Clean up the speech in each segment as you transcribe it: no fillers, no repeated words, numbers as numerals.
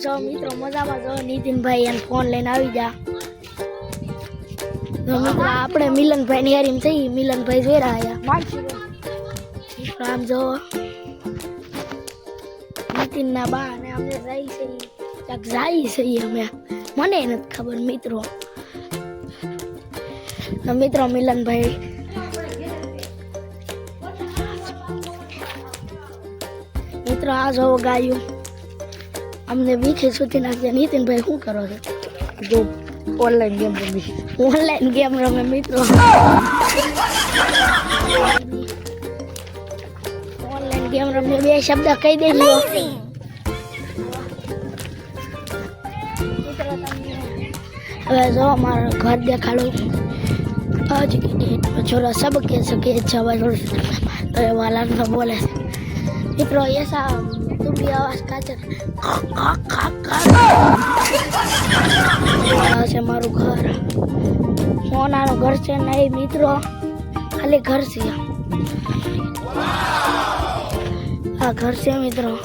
જો મિત્રો મજામાં જો નીતિનભાઈ એને ફોન લઈને આવી જા. તો મિત્રો આપણે મિલનભાઈ ની હારીમ થઈ મિલનભાઈ જોઈ રહ્યા આમ જો નીતિન ના બા ને અમે જાય છે ક્યાંક જાય છે અમે મને નથી ખબર મિત્રો. તો મિત્રો મિલનભાઈ મિત્રો આ જો ગાયું અમને વીખે સુધી નાખજે. નીતિનભાઈ શું કરો છો? જો ઓનલાઈન ગેમ રમી. ઓનલાઈન ગેમ રમે મિત્રો. ઓનલાઈન ગેમ રમે બે શબ્દ કહી દેજો. હવે જો મારું ઘર દેખાડો. आज की डेट में छोरा सब के सके अच्छा वाला न बोले मित्रों ऐसा तुम भी आवाज काचर से मारू घर सोना नो घर से नहीं मित्रों खाली घर से आ घर से मित्रों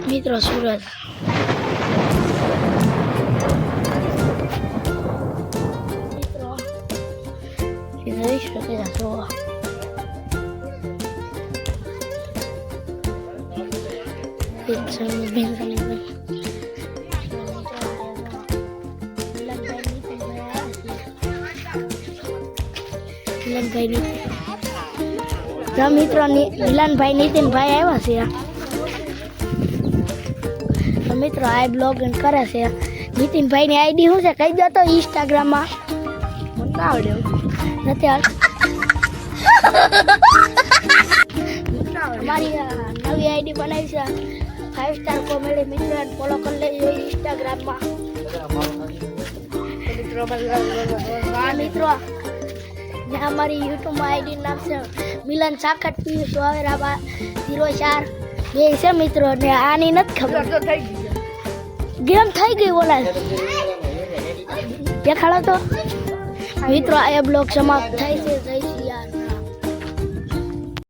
मित्रों सूरज મિત્રો મિલનભાઈ નીતિનભાઈ આવ્યા છે તો મિત્રો આ બ્લોગ કરે છે. નીતિનભાઈ ની આઈડી શું છે કહી દો તો ઇન્સ્ટાગ્રામ માં. મને આવડે નથી અમારી નવી આઈડી બનાવી છે 5 સ્ટાર કોમેડી મિત્ર ફોલો કરી લેજો ઇન્સ્ટાગ્રામ માં. મિત્રો ને અમારી યુટ્યુબ માં આઈડી નામ છે મિલન સાખટ પિયુષ વાવેરા 04 બે છે મિત્રો. ને આની નથી ખબર ગેમ થઈ ગઈ બોલા દેખાડો તો મિત્રો આ બ્લોગ સમાપ્ત થાય છે.